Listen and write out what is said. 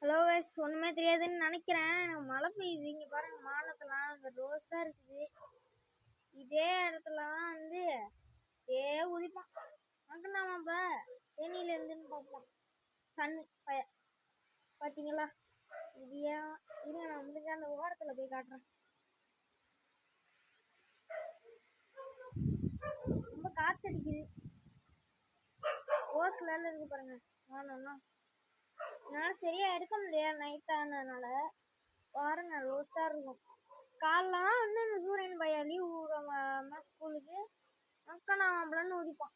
Hello wise ஒன்றுமே தெரியாதுன்னு நினைக்கிறேன். மழை பெய்யுது. இங்கே பாருங்க, மானத்தெல்லாம் அங்கே ரோஸாக இருக்குது. இதே இடத்துலலாம் வந்து உதிப்பான். அங்கே நாம இப்போ தேனியிலேருந்துன்னு பார்ப்போம். சன்னு பார்த்தீங்களா? இது ஏன் இருங்க, நான் முடிஞ்ச அந்த ஓரத்தில் போய் காட்டுறேன். ரொம்ப காத்தடிக்குது. ரோஸ் கலரில் இருக்கு பாருங்க வானம்னா. என்னால் சரியாக எடுக்க முடியாது நைட் ஆனதுனால. பாருங்க ரோஸாக இருக்கும். காலெலாம் வந்து இந்த சூரியன் பையன் லீவ் விடுற ஸ்கூலுக்கு அக்கா நான் அப்படின்னு உதிப்பான்.